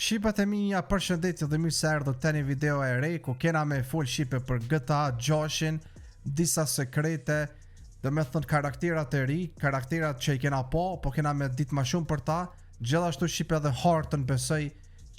Shqipët e mija, përshëndetje dhe mirë se erdhët te një video e re ku kena me full shqipe për GTA 6-in, disa sekrete, dhe me thënë karakterat e ri, karakterat që i kena po kena me ditë ma shumë për ta, gjithashtu shqipe dhe hartën besoj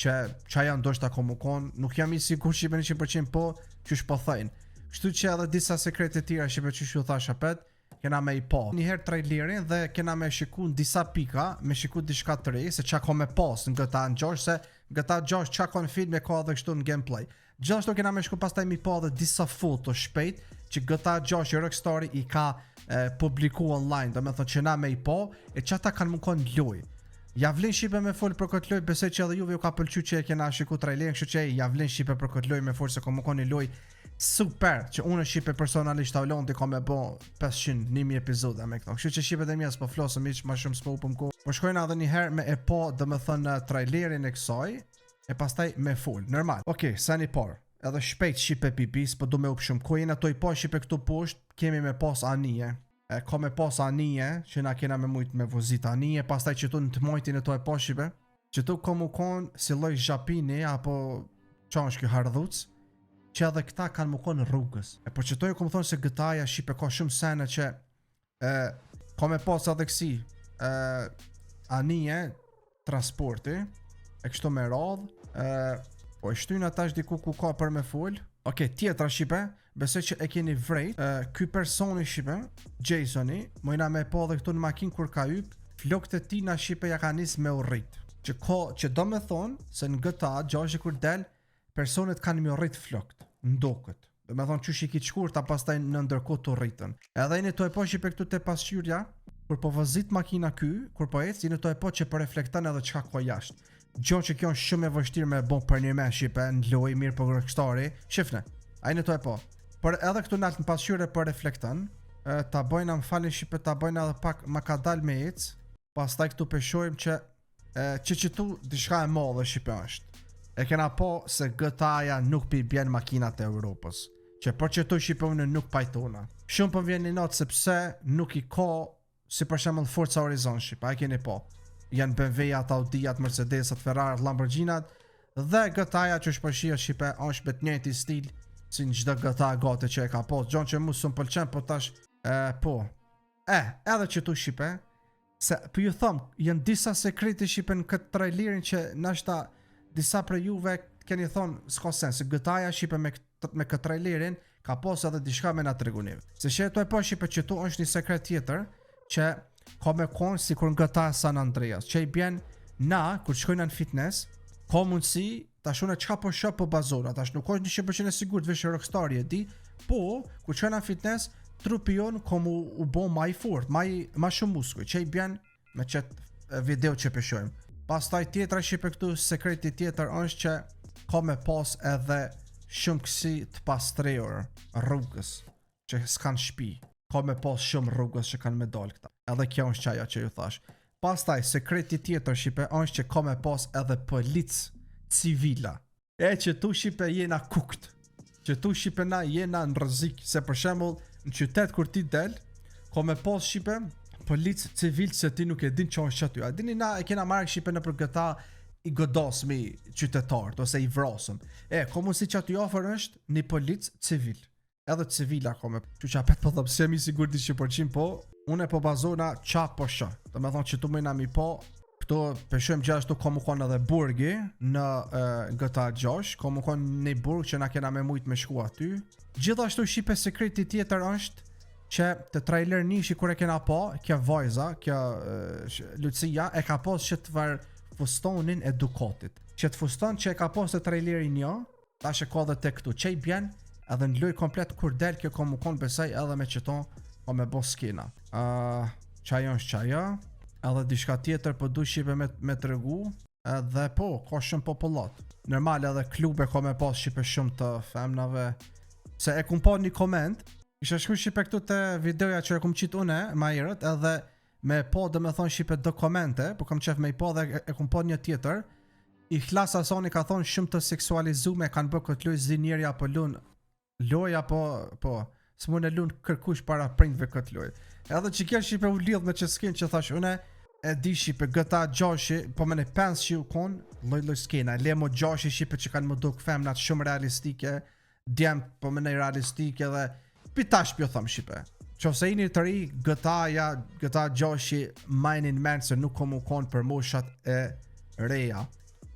që qaja ndoshta komukon, nuk jam i sigur shqipe 100% po, qysh po thëjnë. Kështu që edhe disa sekrete tira shqipe që shu tha shapet, kena me i po. Njëherë trailerin dhe kena me shiku në disa pika, me shiku diçka të re, se qa ko me pas në GTA 6, se GTA 6 qa ko në film e ka dhe kështu në gameplay. Gjithashtu kena me shiku pastaj mi po dhe disa foto shpejt, që GTA 6 i Rockstar i ka publiku online, dhe me thënë që na me i po, e që ata kanë mukon loj. Javlin shqipe me folë për këtë loj, besoj që edhe juve ju ka pëlqy që e kena shiku trailerin, kështu që javlin shqipe për këtë loj me folë se ko mukon një loj super, që unë shqipe personalisht ta vlon të ka me bo 500-1000 epizoda me këto. Kështu që shqipet e mija s'po flosëm iq ma shumë s'po upëm ko. Po shkojna edhe njëherë me e po dhe me thënë trailerin e kësaj, e pastaj me full, normal. Okej, sa një par, edhe shpejt shqipe pipi, s'po du me upë shumë. Ko jena to i po shqipe këtu poshtë, kemi me pas anije. Ka me pas anije, që na kena me mujt me vozit anije, pastaj që tu në të mojtin e to e po shqipe, që tu komu konë si loj zhapini, apo qa është kjo hardhuc, që edhe këta kanë më konë rrugës. Po që to e këmë thonë se GTA-ja shqipe ka shumë sene që ka me pas edhe kësi anije, transporti, e kështu me radhë, po e shtynë atash diku ku ka për me full. Okej, tjetra shqipe, besoj që e keni vrejt, ky personi shqipe, Jasoni, mojna me po dhe këtu në makin kur ka yp, flokët e tina shqipe ja ka nis me urrit. Që do me thonë se në GTA 6 kur del, personet kanë mi urrit flokët, ndokët. Do me thonë që shiki qkur ta pastaj në ndërkot të rritën. Edhe jeni to e po shqipe këtu të pasqyrja, kur po vëzit makina ky, kur po ec, jeni to e po që po reflektan edhe qka ko jashtë. Gjon që kjo është shumë e vështirë me bon për një me shqipe, në loj, mirë për Rockstari, shifne, a jeni to e po. Por edhe këtu nalt në pasqyre po reflektan, ta bojna më falin shqipe, ta bojna edhe pak ma ka dal me ec, pastaj këtu peshojmë që tu dishka e modhe shqipe është. E kena po se GTA-ja nuk pi bjen makinat e Europës, që për që tu shqipe unë nuk pajtona. Shumë për vjen një notë sepse nuk i ka, si për shembull Forza Horizon shqipe, a e keni po. Janë BMW-jat, Audi-jat, Mercedes-at, Ferrari-at, Lamborghini-at, dhe GTA-ja që është përshia shqipe, është bet njëti stil, si në gjithë GTA gati që e ka po. Gjon që mu së më pëlqen, po tash, po. Edhe që tu shqipe, se për ju thëmë, janë disa sekreti shqipe në këtë trailerin që nashta disa për juve keni thonë s'ka sens, se GTA-ja shqipe me këtë trailerin ka pos edhe dishka me nga tregunive. Se që e to e po shqipe që tu është një sekret tjetër që ka me konë si kur në GTA San Andreas, që i bjen na, kur shkojna në fitness, ka mundësi ta shune qka po shop po bazona, tash nuk është 100% e sigur të vishë Rockstar e di, po, kur shkojna në fitness, trupi jon ka mu u bo ma i fort, ma shumë muskuj, që i bjen me qëtë video që peshojmë. Pastaj tjetra shqipe këtu, sekreti tjetër është që ka me pas edhe shumë kësi të pastrejur rrugës, që s'kan shpi. Ka me pas shumë rrugës që kanë me dal këta. Edhe kjo është qaja që ju thash. Pastaj, sekreti tjetër shqipe është që ka me pas edhe polic civila. Që tu shqipe jena kukt. Që tu shqipe na jena në rrezik. Se për shembull, në qytet kur ti del, ka me pas shqipe polic civil se ti nuk e din që është aty. A dini na e kena marrë shqipe në për GTA i godosmi qytetarët, ose i vrasëm. Ka mundësi që aty ofër është një polic civil. Edhe civila kome, që që apet po thëmë, se mi sigur di 100% po, une po bazona qa po shë. Do me thonë që tu mëjna mi po, këto peshojmë gjithashtu komu konë edhe burgi në GTA 6, komu konë një burg që na kena me mujt me shku aty. Gjithashtu shqipe sekreti tjetër është që të trailer nishi kur e kena po, kjo vajza, kjo Lucia, e ka pos që të var fustonin e Ducatit. Që të fuston që e ka pos të traileri një, ta që ka dhe te këtu, që i bjen, edhe në loj komplet kur del kjo komu konë besaj edhe me qëton o me bo skina. Qajo është qajo, edhe dishka tjetër për du shqipe me të regu, edhe po, ka shumë popullat. Normal edhe klube ka me pas shqipe shumë të femnave, se e kum pa një koment, isha shku shqipe këtu të videoja që e kum qitë une, ma irët, edhe me po dhe me thonë shqipe do komente, po kam qef me i po dhe e kum pa një tjetër, i klasa soni ka thonë shumë të seksualizume, kanë bë këtë loj zinjeri apo lunë, loja po s'mun e lunë kërkush para prindve këtë loj. Edhe që kjo shqipe u lidh me që s'kin që thash une, e di shipe GTA 6, po më në 5 që u kon, lloj skena, Lemo 6 shipe që kanë më duk femnat shumë realistike, djem po më në realistike dhe pitash pjo thëm shipe. Qofse jeni të ri, GTA 6 Mining Mansion nuk kom u kon për moshat e reja.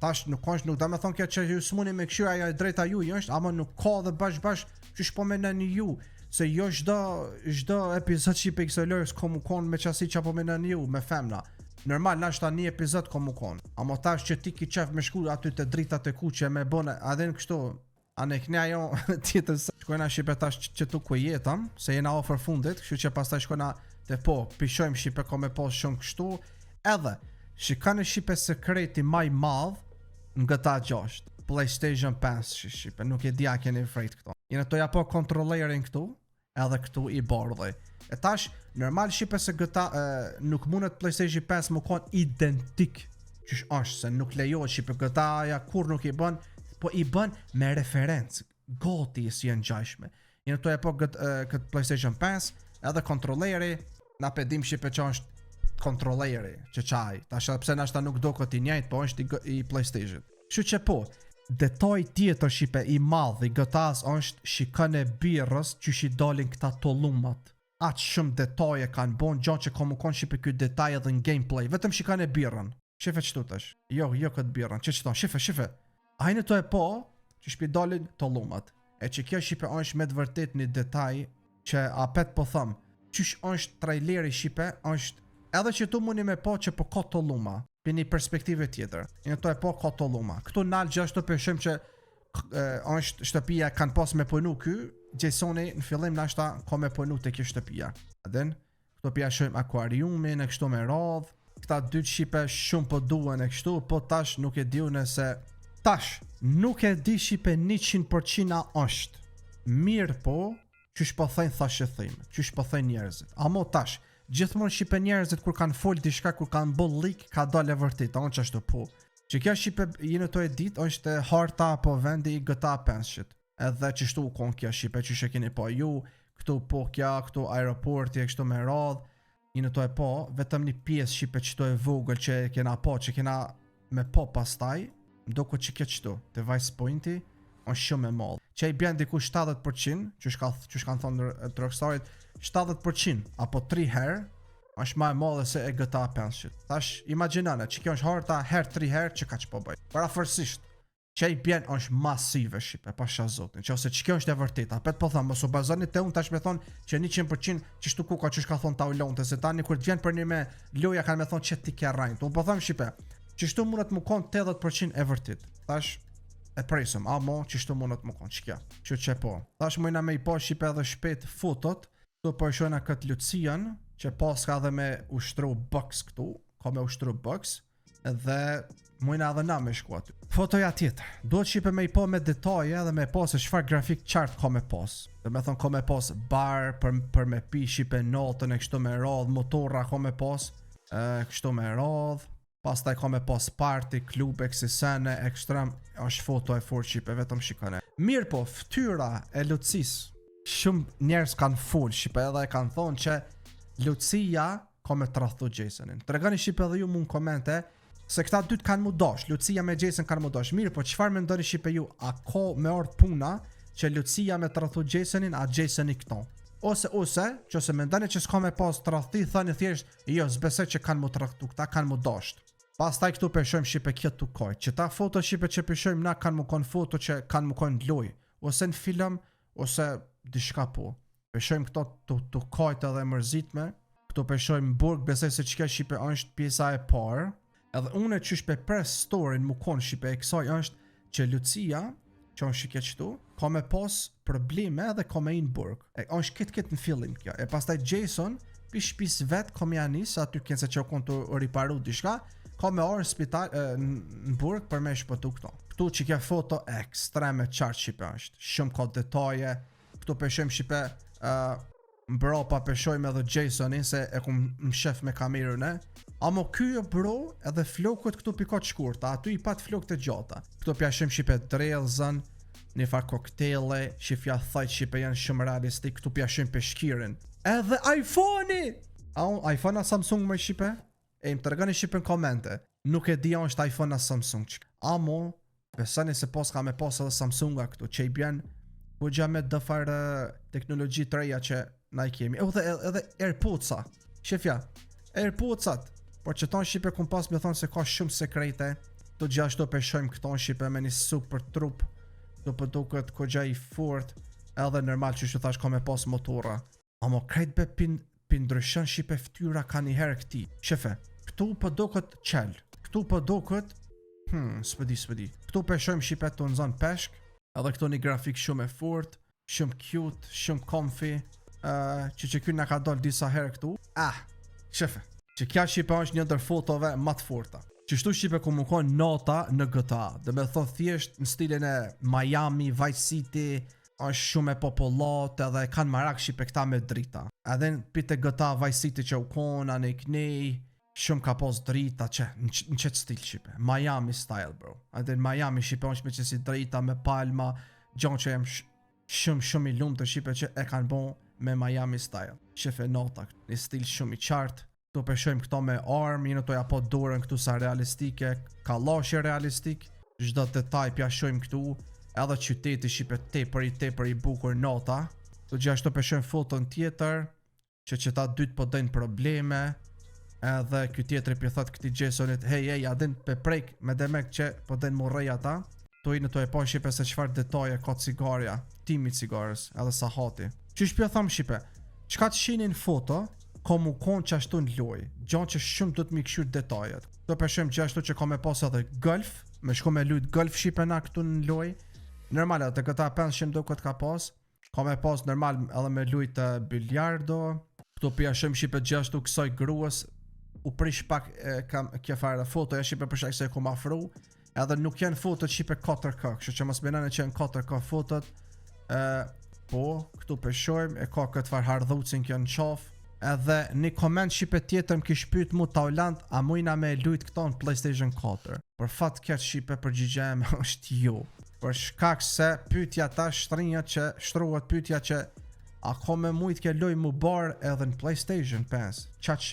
Tash nuk do me thonë kjo që ju s'muni me këshyra ja drejta ju është, ama nuk ka dhe bashk që shpo me në një ju. Se jo çdo epizod që i pe kësaj lojë s'kom u kon me qasi që apo me në një ju, me femna. Normal, nashta një epizod kom u kon. Ama tash që ti ki qef me shku aty të dritat e kuqe me bëne, adhen kështu, anë e kënja jo tjetër se. Shkojna shipe tash që tu ku jetëm, se jena ofër fundit, kështu që pastaj shkojna të po, pishojmë shipe ko me pos shumë kështu, edhe, shikane shipe sekreti maj madh në GTA 6, PlayStation 5 shipe, nuk e dia keni frejt këto. Jene to ja po kontrolerin këtu, edhe këtu i bardhej. E tash, normal shipe se GTA nuk mundet PlayStation 5 më kon identik qysh është, se nuk lejohet shipe GTA-ja kur nuk i bën, po i bën me referencë, goti si janë gjajshme. Jene to ja po këtë PlayStation 5, edhe kontroleri, na pedim shipe që është kontroleri, që qaj, tash pse nashta nuk do këtë i njajt, po është i PlayStation. Shu që po, detaj tjetër shipe i madh i GTA-s është shikane birrës që shi dalin këta tollumat. Atë shumë detaje kanë bon, gjanë që komu kon shipe këtë detaj edhe në gameplay, vetëm shikane birrën. Shife qëtu tash, jo këtë birrën, që qëton, shife. Ajnë to e po, që shpi dalin tollumat. E që kjo shipe është me të vërtet një detaj që apet po thëm, qysh është traileri shipe, është edhe që tu mundi me po që po ka tolluma, për një perspektive tjetër. Një to e po ka tolluma. Këtu nalë gjashtu përshim që është shtëpia kanë pas me punu ky, Jasoni në fillim nashta ka me punu të kjo shtëpia. Adin, këtu pja shojmë akuariumin e kështu me radh, këta dy shipe shumë po duen e kështu, po tash nuk e diu nëse tash nuk e di shipe 100% a është. Mirë po, qysh po thejnë thashe thime, qysh po thejnë njerëzit. Amo tash, gjithmonë shipe njerëzit kur kanë fol diçka, kur kanë bë lik, ka dale vërtet, anë që ashtu po. Që kjo shipe jene to e dit, është harta apo vendi i GTA 5-shit. Edhe që shtu kon kja shipe, që shë keni po ju, këtu po kja, këtu aeroporti e kështu me radh, jene to e po, vetëm një pjesë shipe që to e vogël që kena po, që kena me po pastaj, mdoko që kjo qëtu, të Vice Pointi, është shumë e madh. Që i bjen diku 70%, që kanë thonë të Rockstarit, 70% apo 3 herë, është ma e madhe se e GTA 5-shit. Tash, imaginane, që kjo është harta herë 3 herë që ka që po bëj. Parafërsisht, që i bjen është masive shipe, pasha zotin, që ose që kjo është e vërteta. Pet po thamë, mos u bazoni te unë tash me thonë që 100% që shtu kuka që shka thonë ta u lonte, se tani kur të vjen për një me loja kanë me thonë që ti ke rajnë. Unë po thamë shipe, që shtu mundet më konë 80% e vërtit. Tash, e presëm, amo që shtu mundet më konë, që kja, që po. Tash mujna me i po shipe edhe shpet fotot, tu po i shojna këtë Lucian, që pas ka dhe me ushtru box këtu, ka me ushtru box, edhe mujna edhe na me shku aty. Fotoja tjetër, duhet shipe me i po me detaje dhe me po se shfar grafik qartë ka me pas. Dhe me thonë ka me pas bar për me pi shipe notën e kështu me radh, motorra ka me pas, kështu me radh, pastaj ka me pas party, klube, kësisene, ekstrem, është foto e fort shipe, vetëm shikone. Mirë po, ftyra e Lucis, shumë njerës kanë full shipe edhe e kanë thonë që Lucia ka me trathu Jasonin. Tregani shipe edhe ju mund komente, se këta dytë kanë mu dash, Lucia me Jason kanë mu dash. Mirë, po qëfar me ndoni shipe ju, a ka me ardh puna që Lucia me trathu Jasonin, a Jasoni këto? Ose, që se me ndoni që s'ka me pas trathi, thani thjesht, jo, zbese që kanë mu trathu, këta kanë mu dash. Pastaj këtu përshojmë shipe kjo të kojt, që ta foto shipe që përshojmë na kanë mu konë foto që kanë mu konë loj, ose në film, ose dishka po. Përshojmë këto të kojt edhe mërzitme, këtu përshojmë burg, besoj se që shipe është pjesa e parë. Edhe une që shpe press storin mu konë shipe e kësaj është që Lucia, që është shike qëtu, ka me pas probleme edhe ka me inë burg. E është këtë në fillim kjo. E pastaj Jason, pi shpis vetë ka me janis, aty kënë se që o konë të riparu dishka, ka me orë në burg për me shpëtu këto. Këtu që kjo foto ekstreme qartë shipe është. Shumë ka detaje, këtu përshëm shipe mbropa përshojmë edhe Jasonin, se e ku më shef me kamerën e. Amo kjo bro edhe flokët këtu pikot shkurta, aty i pat flokët e gjata. Këtu pjashim shipe drellëzën, një far koktele, shifja thajt shipe janë shumë realistik, këtu pjashim peshkirin. Edhe iPhone-i! iPhone-a Samsung më shipe? E më tregoni shqipen komente. Nuk e di është iPhone as Samsung. Amo, besani se pas ka me pas edhe Samsunga këtu, që i bjen po gja me dëfar teknologji të reja që na i kemi. Edhe AirPodsa. Shefja, AirPodsat, por që tonë Shqipe kum pas me thonë se ka shumë sekrete, të gjashtu peshojmë këto në Shqipe me një super trup, do për duket ko gja i fort, edhe normal që thash ka me pas motora. Amo krejt be pindryshën Shqipe ftyra ka një herë këti. Shefe, këtu për duket qel, këtu për duket, s'pëdi. Këtu peshojmë Shqipe të në zonë peshk, edhe këtu një grafik shumë e fort, shumë cute, shumë comfy, që kjo nga ka dollë disa herë këtu. Shefe, që kja Shqipe është një ndër fotove më të forta. Qështu Shqipe ku më konë nota në GTA, dhe me thonë thjesht në stilin e Miami, Vice City, është shumë e popullat edhe kanë marak Shqipe këta me drita. Edhe në pite GTA Vice City që u konë, anë i knej, shumë ka pos drita që në qëtë stil Shqipe. Miami style, bro. Edhe në Miami Shqipe është me qësi drita, me palma, gjonë që jem shumë i lumë të Shqipe që e kanë bon me Miami style. Shefe nota, një stil shumë i qartë. Tu peshojmë këto me armë, jene to ja po dorën këtu sa realistike, kalashje realistik, çdo detaj pjashojmë këtu, edhe qyteti Shqipe tepër i bukur nota. Tu gjithashtu peshojmë foton tjetër, që ta dytë po dojnë probleme, edhe ky tjetri pi thot këtij Jasonit, hey, adin pe prek me demek që po dojnë morrej ata. Tu jene to e po Shqipe se çfarë detaje ka cigaria, timi cigarës, edhe sa hati. Qysh pja tham Shqipe, çka të shinin foto, ka mu konë që ashtu në loj, gjanë që shumë të mi këshyr detajet. Do peshëm që ashtu që ka me pas edhe golf, me shko me lujt golf Shqipe na këtu në loj. Normal edhe këta 500 do këtë ka me pas normal edhe me lujt biljardo. Këtu pja shumë Shqipe gjithashtu kësaj gruas, u prish pak kje fare fotoja Shqipe për shak se ku ma afru, edhe nuk janë fotot Shqipe 4K, kështu që mos menane që janë 4K fotot, po, këtu peshojmë, e ka këtë farë hardhucin kjo në qaf. Edhe një koment Shqipe tjetër më kish pyet mu Tauland, a mujna me lujt këto në PlayStation 4. Për fat këtë Shqipe përgjigja eme është jo. Për shkak se pyetja ta shtruhet pyetja që a ka me mujt ke loj mu bar edhe në PlayStation 5. Qaq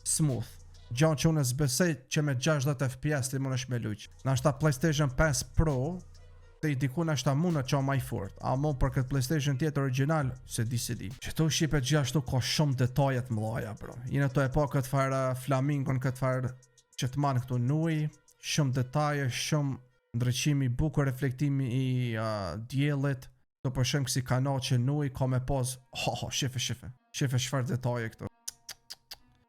smooth. Gjanë që unë zbesej që me 60 FPS ti mund është me lujt. Në ashta PlayStation 5 Pro, të i diku në ashta mund në qa maj fort. A mon për këtë PlayStation tjetë original, se di. Që tu Shqipe gjithashtu ka shumë detajet mëdhaja, bro. Jene to e pa këtë farë flamingon, këtë farë që të manë këtu nuj, shumë detaje, shumë ndryqimi bukur, reflektimi i djelit, të përshëm kësi kanal që nuj, ka me pas, shefe shfar detaje këtu.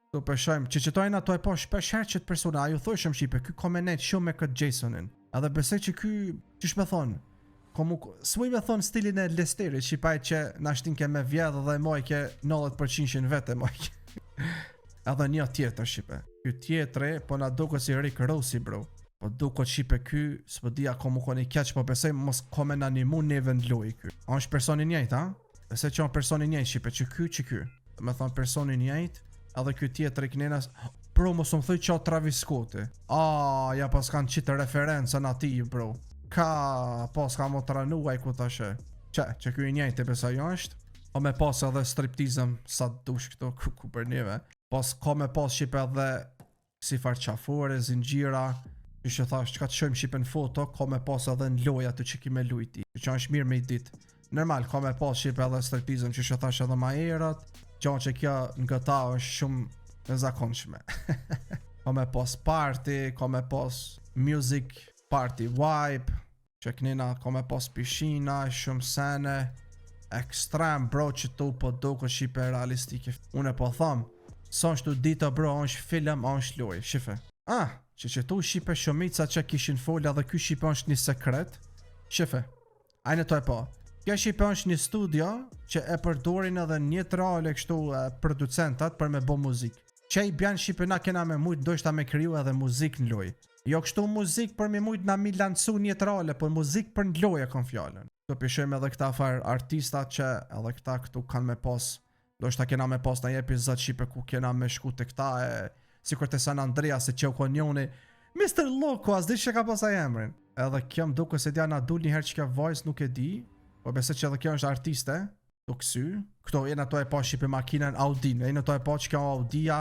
Të përshëm, që tojna to e pa shpesh herë që të persona, a ju thojshëm Shqipe, ky ka me nejtë shumë me këtë Jasonin. Edhe besoj që ky, qysh me thonë, s'muj me thonë stilin e Lesterit, Shqipaj që na shtin ke me vjedhë dhe moj ke 90% vete moj ke. Edhe një tjetër Shqipe. Ky tjetëri, po na duke si Rick Rossi, bro. Po duke Shqipe ky, s'po dia komu koni kjaq, po besoj mos kome në animu neve në loj ky. A është personi njejt, ha? Besoj që a personi njejt Shqipe, që ky. Me thonë personi njejt, edhe ky tjetëri kënenas, bro, mos më thëj qa Travis Scotti. Ja pas kanë qitë referencën ati, bro. Ka pas ka më të ranuaj ku të ashe. Që kjo i njejt e besa jo është. Ka me pas edhe striptizm sa dush këto ku për njeve. Ka me pas Shqipe edhe si farë qafore, zingjira. Që thash, që ka të shojmë Shqipe në foto, ka me pas edhe në loja të që ki me lujti. Që është mirë me i dit. Normal, ka me pas Shqipe edhe striptizm që thash edhe ma erat. Që kjo në gëta është shumë në zakonshme. Ka me pas party, ka me pas music party vibe, që kënina ka me pas pishina, shumë sene, ekstrem bro që tu po duke Shqipe realistike. Unë e po thamë, sa është tu dita bro, është film, është loj, shife. Që tu Shqipe shumica që kishin folja dhe ky Shqipe është një sekret, shife, ajnë to e po. Kjo Shqipe është një studio që e përdorin edhe një trale kështu producentat për me bo muzik. Që i bjanë Shqipe na kena me mujt ndoshta me kriju edhe muzik në loj. Jo kështu muzik për me mujt na mi lancu një trale, për muzik për në loj e kon fjallën. Të pishojmë edhe këta farë artista që edhe këta këtu kanë me pas, ndoshta kena me pas në epizod Shqipe ku kena me shku të këta sikur të San Andreas që u konjoni Mr. Loco, as di që ka pas a emrin. Edhe kjo më duke se dja na dul një herë që ka voice nuk e di. Po besoj që edhe kjo është artiste, të kësy. Këto jena to e pa Shqipe makinën Audi, jena to e pa që kjo Audia,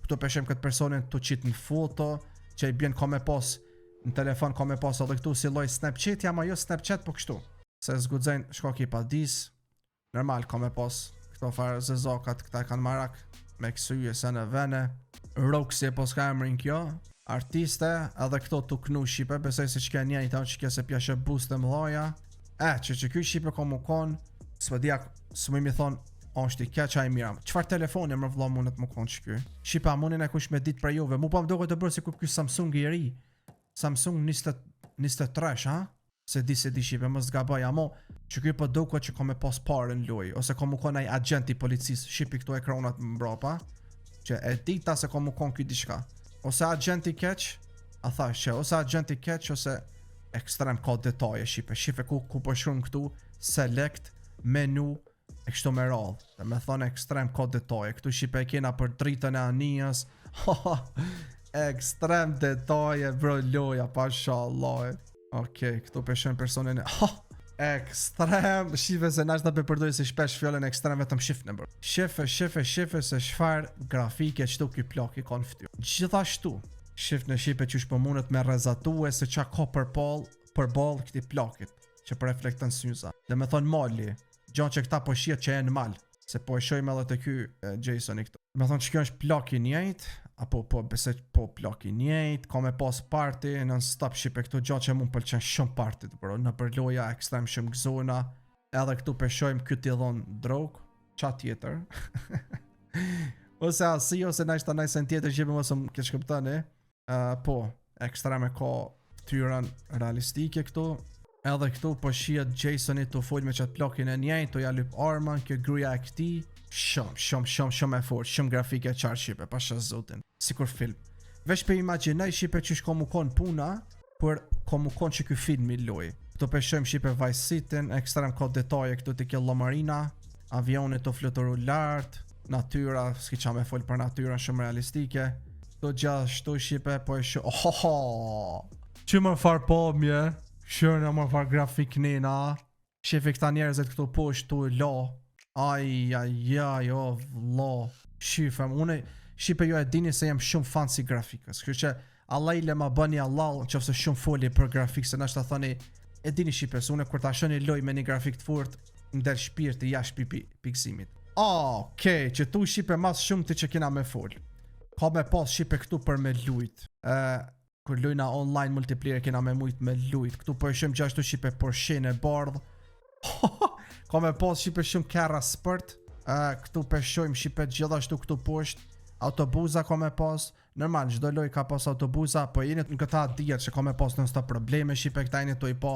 Këtu peshim këtë personin të qitë në foto, që i bjen ka me pas në telefon, ka me pas edhe këtu si lloj Snapchat, ama jo Snapchat po kështu. Se zguxojnë shko ki pa dis. Normal ka me pas këto farë zezokat, këta kanë marak me kësyje se në vene. Roxy po s'ka emrin kjo, artiste, edhe këto të knu Shqipe, besoj se që ka njëjtë ta që kjo se pjeshe boost e mëdhaja. Që kjo Shqipe ka mu konë, së më thonë, është i keqa i mira. Çfarë telefoni më vëlla mundet më konë që ky? Shqipa munin e kush me ditë për juve. Mu pa më doke të bërë si ku ky Samsung i ri. Samsung 23, ha? Se di Shqipe, më zgabaj, amo që ky po doke që ka me pas parë në loj, ose ka mu konë ai agenti policisë, shqipi këto ekranat më mbrapa, që e dita se ka mu konë ky diçka. Ose agenti keq, a thash që, ose agenti keq, ose ekstrem ka detaje Shqipe. Shqipe ku po shumë këtu, select, menu, e kështu me radhë, dhe me thonë ekstrem ka detaje. Këtu Shqipe e kena për dritën e anijës. Ekstrem detaje, bro, loja, pashallah. Okej, këtu peshën personin e... Ekstrem, Shqipe se nashta pe përdoj se shpesh fjallën ekstrem vetëm shifne, bro. Shife se shfar grafike qëtu ky plak i kanë ftyrë. Gjithashtu, shifne Shqipe që shpo mundet me rezatue se qa ka për ball këti plakit, që për reflektën syza. Dhe me thonë mali, gjanë që këta po shiet që e në mal, se po e shojmë edhe të ky Jason i këtu. Me thonë që kjo është plak i njejt, apo besoj po plak i njejt, ka me pas party, non stop Shqipe këtu gjanë që mund pëlqen shumë party, bro, në përloja ekstrem shumë gëzona, edhe këtu peshojmë këtë i dhonë drog, qa tjetër, ose asi, ose nashta najsen tjetër Shqipe mos më keq kuptoni, po, ekstrem e ka ftyrën realistike këtu. Edhe këtu po shihet Jasoni të folë me qatë plakin e njejt, të ja lyp armën, kjo gruja e këti, shumë e fort, shumë grafike e qarë Shqipe, pasha zotin, sikur film. Vesh për imaginaj Shqipe që shko mu konë puna, për ko mu konë që kjo film i loj. Këtu peshojmë Shqipe Vice City, ekstrem ka detaje këtu të kjo Lomarina, avionit të fluturu lartë, natyra, s'ki qa me folë për natyra shumë realistike. Këtu gjithashtu Shqipe po e që më farë pomje. Shërë në më farë grafik nena. Shefi këta njerëzit këtu poshtë tu la. Ai, o vla. Shifem, une Shqipe jo e dini se jem shumë fancy grafikës. Kështu që Allah i le ma bëni Allah që fëse shumë foli për grafik. Se nështë të thoni, e dini Shqipe, se une kur ta shëni loj me një grafik të fort, ndel shpirti jash piksimit. Okej, që tu Shqipe mas shumë të që kina me fol. Ka me pas Shqipe këtu për me lujt. Kur lujna online multiplayer kena me mujt me lujt. Këtu po e shumë gjashtu Shqipe Porsche e bardh. Ka me pas Shqipe shumë kera spërt. Këtu po e shumë Shqipe gjithashtu këtu poshtë. Autobuza ka me pas. Normal, çdo loj ka pas autobuza. Po jeni në këta dijet që ka me pas non stop probleme Shqipe. Këta jeni të i pa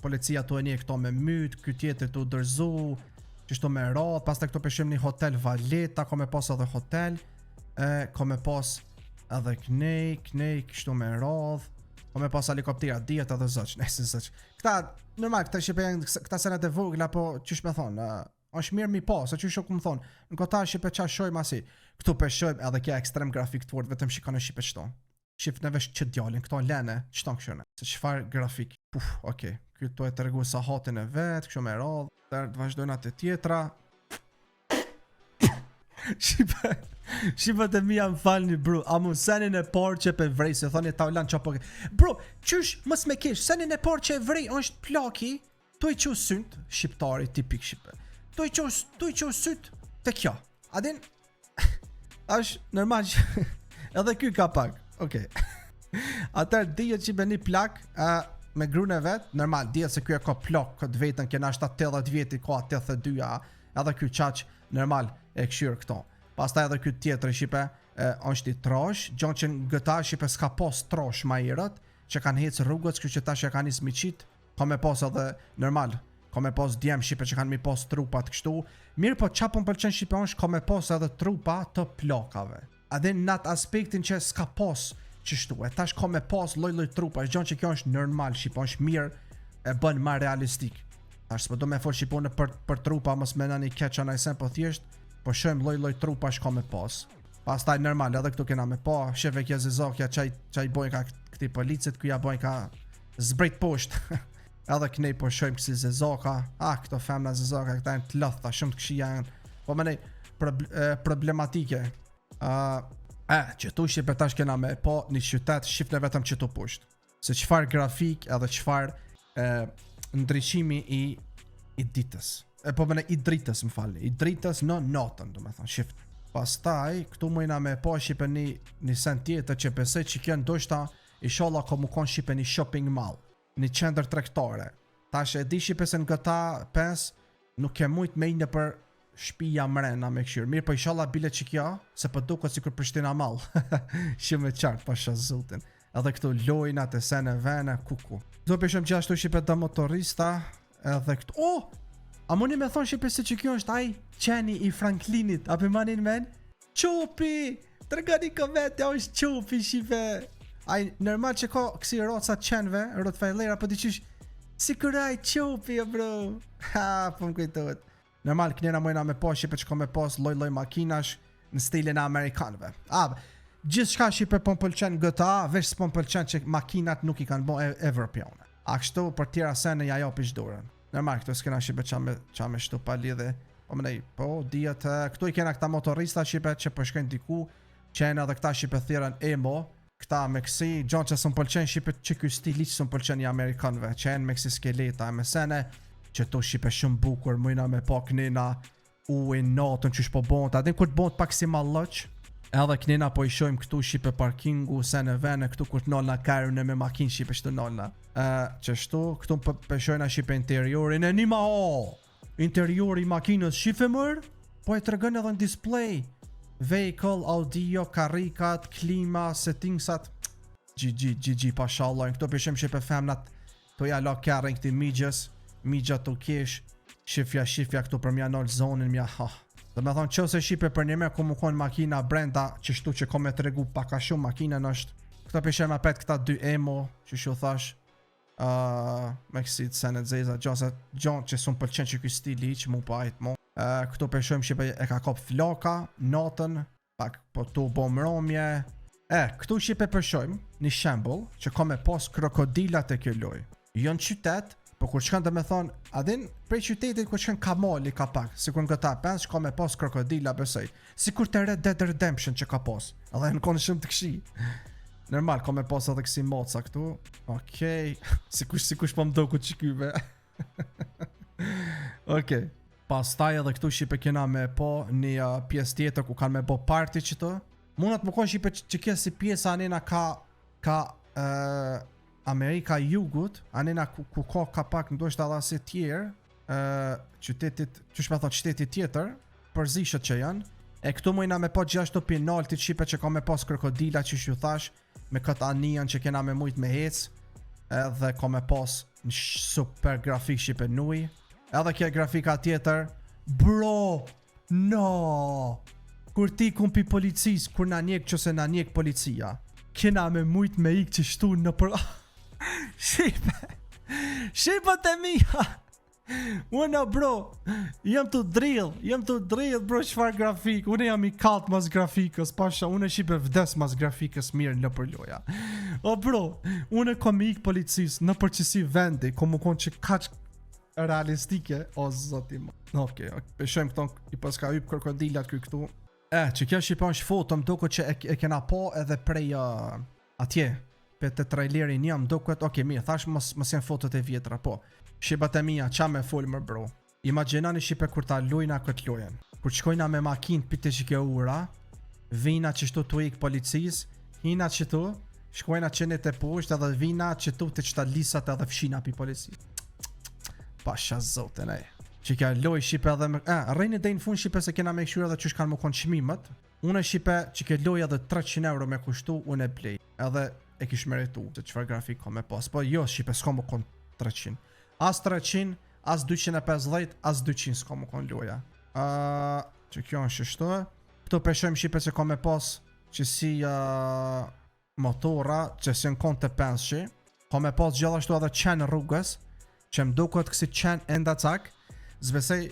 policia të e një këto me myt. Ky tjetër të dërzu. Qështu me radh. Pas të këtu po e shumë një hotel Valeta. Ka me pas edhe hotel. Ka me pas edhe knej, kështu me radh. Ka me pas helikoptera, dijet edhe zëq, nëse zëq. Këta, normal, këta Shqipe janë, këta senet e vogla, po qysh me thonë, është mirë mi pas, që shok më thonë, në këta Shqipe qa shojmë asi, këtu pe shojmë edhe kja ekstrem grafik të fort, vetëm shikon e Shqipe qëto. Shqip në vesh që djallin, këto lene, qëton këshone, se qëfar grafik. Okej, këtu e të regu sa hatin e vetë, kështu me radh, të vazhdojnë atë tjetra. Shqipe të mija më falni bro. A mu senin e parë që pe vrej, se thoni ta ulan qapo ke. Bro, qysh mës me kesh, senin e parë që e vrej është plaki. Tu i qo synt, shqiptari tipik Shqipe. Tu i qo synt të kja. Adin, është normal që edhe ky ka pak. Okej. Atër dijet që be një plak me grune vet, normal, dijet se ky e ka plak këtë vetën, kena është 80 vjeti, ka 82-a, edhe ky qaq, normal, e këshyrë këto. Pastaj edhe ky tjetër Shqipe është i trash, gjanë që në gëta Shqipe s'ka pas trash ma irët, që kanë hecë rrugët, kështu që tash e kanë ismi qit, ka me pas edhe normal, ka me pas djem Shqipe që kanë mi pas trupat kështu, mirë po qa po më pëlqen Shqipe është ka me pas edhe trupa të plakave. Edhe në atë aspektin që s'ka pas qështu, e tash ka me pas loj trupa, gjanë që kjo është normal Shqipe, është mirë e bën ma realistik. Tash s'po do me fol Shqipone për trupa, mos me nani keqa najsen, po thjesht po shojmë loj trupa shka me pas. Pastaj normal, edhe këtu kena me pa, shefe kja zizokja, qaj bojnë ka këti policit, kuja bojnë ka zbrejt poshtë. Edhe kënej po shojmë kësi zizoka, këto femna zizoka, këta janë të lëtha, shumë të këshia janë, po më nej problematike. Që tu shqipe tash kena me po një qytet shifle vetëm që tu pusht. Se qfar grafik edhe qfar ndryshimi i ditës. Po bëne i dritës më falni. I dritës në natën, do me thonë, shift. Pastaj, këtu mujna me po shqipe një sen tjetër që besej që kjo ndoshta i sholla ko mu kon shqipe një shopping mall. Një qendër tregtare. Tash e di shqipe se në GTA 5 nuk ke mujt me i në për shpija mrena me këshirë. Mirë, po inshallah bile që kja, se po duket sikur Prishtina mall. Shumë e qartë, pasha zotin. Edhe këtu lojnat e sene vene, kuku. Do peshëm gjashtu shqipe të motorista, edhe këtu... A muni me thonë shqipe se që kjo është aj qeni i Franklinit, a për manin men? Qopi! Tërgani komente, a është qopi shqipe! Aj, normal që ka kësi roca qenve, Rottweilera, po diqysh, si këraj qopi, bro! Ha, po më kujtojt. Normal, kënjera mojna me po shqipe që ka me pos loj makinash në stilin e Amerikanve. Gjithë shka shqipe po më pëlqen GTA, veç s'po më pëlqen që makinat nuk i kanë bo evropiane. A kështu për tjera sene ja jo pishdurën. Normal, këtu s'kena shqipe qa me shtu pa lidhe. Po më nej, po, dijet, këtu i kena këta motorista shqipe që përshkojnë diku, që e në dhe këta shqipe thiren emo, këta me kësi, gjonë që s'm pëlqen shqipe që kjo stili që s'm pëlqen i Amerikanve, që e në me kësi skeleta, me sene, që to shqipe shumë bukur, mujna me po kënina i natën që shpo bon, ta din kur të bon të pak si mallëq, edhe kënina po i shojmë këtu shqipe parkingu, se në vene, këtu kur të nolna kajrën e me makin shqipe shtu nolna. Qështu, këtu pëshojna shqipe interiorin e nima interiori makinës shqipe mërë, po e të rëgën edhe në display, vehicle, audio, karikat, klima, settingsat, GG, pashallah, këtu pëshojmë shqipe femnat, to ja lo kërën këti migja të kesh, shifja këtu për mja nolë zonin mja ha. Dhe me thonë qëse shqipe për një me ku mu konë makina brenda qështu që ko me të regu paka shumë makina nështë. Këta pishem apet këta dy emo që shu thash me kësit senet zeza gjonë që sun pëlqen që këj stili që mu pa ajt mo. Këtu pishem shqipe e ka kop flaka, natën, pak po tu bo mromje. Këtu shqipe pishem një shembol që ko me pos krokodilat e kjo loj. Jonë qytet, po kur shkën dhe me thonë, adin prej qytetit kur shkën Kamali ka pak, si kur në GTA 5 shko me pos krokodila besoj, si kur të Red Dead Redemption që ka pos, edhe në konë shumë të këshi. Normal, ka me pos edhe kësi moca këtu, okej, si kush po mdo ku që kyve. Okej, pas taj edhe këtu shqipe kena me po një pjesë tjetër ku kanë me po party që të, munat më konë shqipe që kje si pjesë anena ka Amerika Jugut, anena ku ka pak ndoshta edhe si tjerë, qytetit, që shme thot qytetit tjetër, përzishët që janë, e këtu mujna me po gjashtu pinaltit shqipe që ka me pas krokodila që shu thash, me këtë anijan që kena me mujt me hec, edhe ka me pas në super grafik shqipe nuj, edhe kje grafika tjetër, bro, no, kur ti kumpi policis, kur na njek që se na njek policia, kena me mujt me ik që shtu në për... Shqipët e mija. Unë bro, jam të drill bro qfar grafik. Unë jam i kalt mas grafikës, pasha, unë shqipe vdes mas grafikës mirë në për loja. O bro, unë kom i ik policis në përqësi vendi, kom u konë që kaq realistike, o zotim. Okej, peshojmë këton i paska yp krokodilat këtu. Që kjo shqipa është foto më duket që e kena po edhe prej atje. Për të trailerin jam duket, okej mirë, thash mos janë fotot e vjetra, po. Shqipat e mija, qa me full më bro. Imaginani shqipe kur ta lujna këtë lojen. Kur qkojna me makin pite që kjo ura, vina që shtu të ik policis, hina që tu, shkojna qenit e pusht edhe vina që tu të qëta lisat edhe fshina pi policis. Pasha zoten e. Që kja loj shqipe edhe me... rejni dhe në fund shqipe se kena me këshyra dhe që shkanë më konë qmimet. Unë shqipe që kja loj edhe 300 euro me kushtu, unë e blej. Edhe e kish meritu, se qëfar grafik ka me pas. Po jo, shqipe s'ka më konë 300. As 300, as 250, as 200 s'ka më konë loja. Që kjo është shtu. Këtu peshojmë shqipe që ka me pas që si motora, që si në konë të penshi. Ka me pas gjithashtu edhe qenë rrugës, që më duket kësi qenë enda cak. Zvesej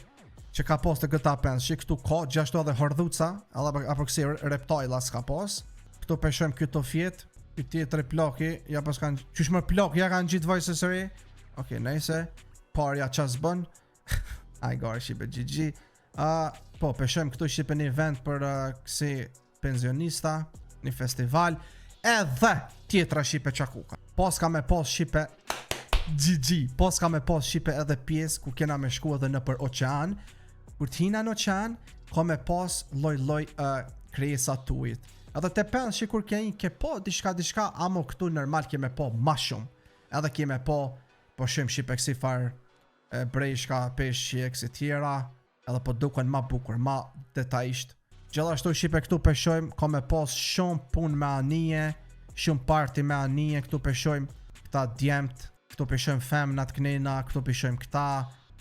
që ka pas të GTA penshi, këtu ka gjithashtu edhe hordhuca, edhe apo kësi reptajla s'ka pas. Këtu peshojmë këto fjetë. I tjetëri ploki, ja pas kanë... Qysh më plok, ja kanë gjitë vajse sëri. Okej, nejse. Parja qas bën. Ai gare shqipe GG. Po, peshojmë këtu shqipe një vend për kësi Pensionista, një festival, edhe tjetra shipe qakuka. Pas ka me pas shipe GG, pas ka me pas shipe edhe pjesë ku kena me shku edhe në për oqean. Kur t'hina në oqean, ka me pas loj krijesa tuit. Edhe te pen shikur ke po diçka, amo këtu normal ke me po ma shumë. Edhe ke me po shumë shipe kësi far brejshka, peshqie, kësi tjera, edhe po duken ma bukur, ma detajisht. Gjithashtu shipe këtu peshojmë, ka me pas shumë pun me anije, shumë party me anije, këtu peshojmë këta djemt, këtu peshojmë femnat knena, këtu peshojmë këta.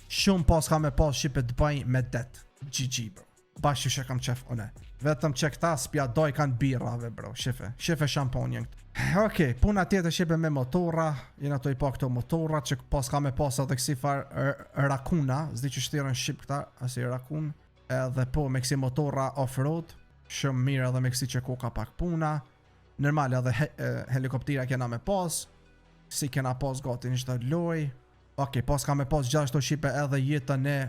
Shumë pas ka me pas shipe të bëjnë me det. GG bro. Bashkë që kam qef one. Vetëm që këta spja doj kanë birrave bro. Shife shamponjen këtë. Okej, puna tjetër shipe me motora. Jena to i pa këto motora që pas ka me pas edhe kësi far rakuna. Zdi që shtirën shqip këta, asi rakun. Edhe po me kësi motora off-road. Shumë mirë edhe me kësi që ku ka pak puna. Normal edhe helikoptera kena me pas. Si kena pas gati një qëtë loj. Okej, pas ka me pas gjithashtu shipe edhe jetën e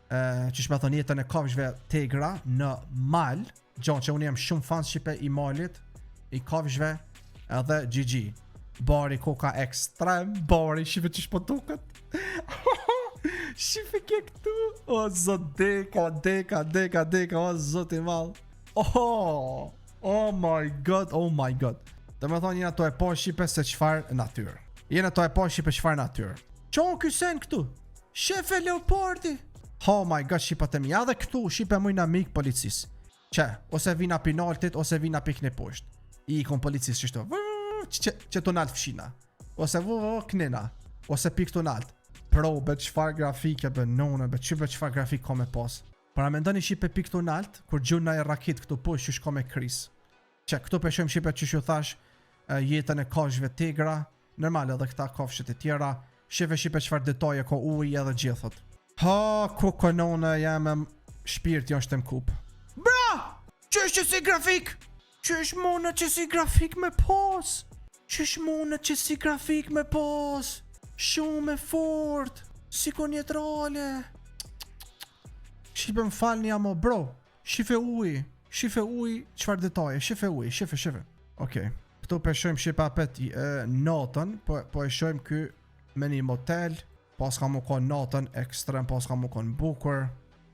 që shme thënë jetën e kafshve tegra në mal. Gjanë që unë jem shumë fan shipe i malit, i kafshve, edhe GG. Bari koka ekstrem, bari shipe që shpo duket. Shipe ke këtu. O zot deka, o zot i mal. Oh my god. Dhe me thonë jena to e po shipe se qfar natyrë. Jena to e po shipe qfar natyrë. Qonë kysen këtu? Shefe Leopardi. Oh my god, shipat e mi. Edhe këtu shipe mujna mik policis. Që, ose vina pinaltit, ose vina pikni posht. I kon policis qështu. Që të nalt fshina. Ose knina. Ose pik të nalt. Pro, be qfar grafike, be none, be qfar grafik ka me pas. Para me ndoni shipe pik të nalt, kur gjuna e rakit këtu posht që shko me kris. Që, këtu peshojmë shipe që shu thash jetën e kafshve tegra. Normal edhe këta kafshet e tjera. Shipe qfar detaje ka uj edhe gjithët. Ku konone jam e shpirt jo është të mkup. Bra! Qësh që si grafik? Qësh mone që si grafik me pos? Shumë e fort. Si kon jetrale. Shipe më falni amo bro. Shife uj, qfar detaje, shife uj. Okej. Këtu peshojmë shipe apet natën, po e shojmë ky me një motel. Pas ka mu kon natën ekstrem, pas ka mu kon bukur.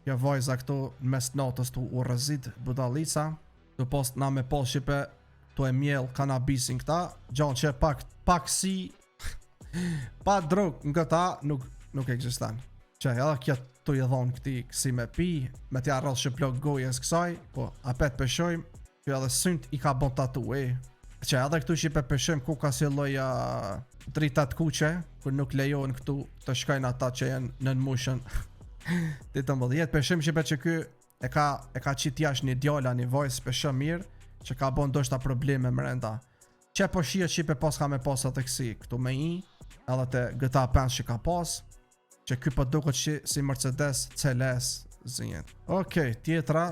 Ja vajza këtu në mes natës tu u rëzit budalica. Tu pas na me pas shipe tu e mjell kanabisin këta. Gjanë që pak si pa drog nga ta nuk eksistan. Që edhe kja tu i dhonë këti kësi me pi, me tja rrëll shëplok gojes kësaj, po apet peshojmë, që edhe synt i ka bon tatu Që edhe këtu shipe peshojmë ku ka si loja dritat kuqe, kur nuk lejohen këtu të shkajnë ata që janë nën mushën. Ti të mbëdhjet, peshojmë shipe që ky e ka qit jash një djalla, një vojs peshëm mirë, që ka bon doshta probleme mrenda. Që po shia shipe pas ka me pas atë kësi, këtu me i, edhe të GTA 5 që ka pas, që ky po duket si Mercedes CLS zinjet. Okej, tjetra,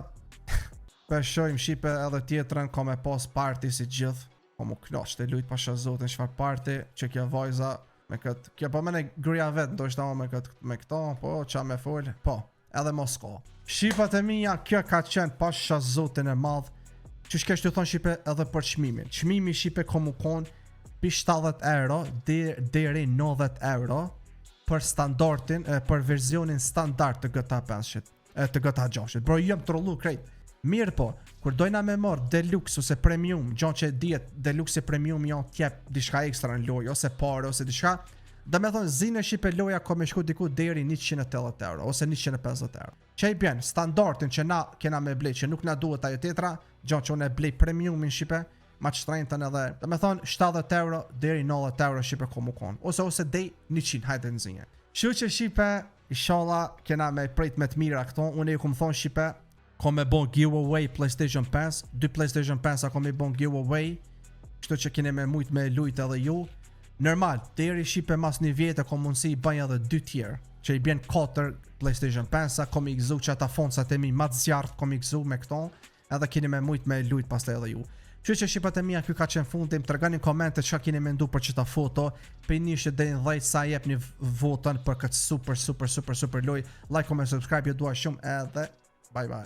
peshojmë shipe edhe tjetrën ka me pas party si gjithë. Po mu knaq të lujt pasha zotin shfar party që kja vajza me këtë. Kja po mene gruja vetë do ishta me këto, po qa me full, po edhe Mosko. Shipat e mija kjo ka qenë pasha zotin e madh. Që shkesh të thonë shipe edhe për qmimin. Qmimi shipe komu kon pi 70 euro deri 90 euro për standardin, për verzionin standard të GTA 5, të GTA 6. Bro jem trollu krejt. Mirë po, kur dojna me marrë deluxe ose premium, gjanë që diet deluxe e premium janë tjep diçka ekstra në loj, ose pare, ose diçka, dhe me thonë zine shipe loja ka me shku diku deri 180 euro, ose 150 euro. Që i bjen, standardin që na kena me blej, që nuk na duhet ajo tetra, gjanë që unë e blej premiumin shipe, ma që trajnëtën edhe, dhe me thonë 70 euro deri 90 euro shipe komu konë, ose dej 100, hajde në zinje. Shu që shipe, ishala kena me prejt me të mira këto, unë e ku më thonë shipe, ka me bon giveaway PlayStation 5, 2 PlayStation 5 ka me bon giveaway, kështu që kene me mujt me lujt edhe ju. Normal, deri shipe mas një vjetë ka mundësi i banj edhe 2 tjerë, që i bjen 4 PlayStation 5, ka me i gëzu që ata fondsat e mi matë zjartë ka me i gëzu me këto, edhe kene me mujt me lujt pas të edhe ju. Kështu që shipat e mija kjo ka qenë fundim, të reganin komente që kene me ndu për qëta foto, për një që dhe në dhejt sa jep një votën për këtë super loj, like, comment, subscribe, ju dua shumë edhe bye bye.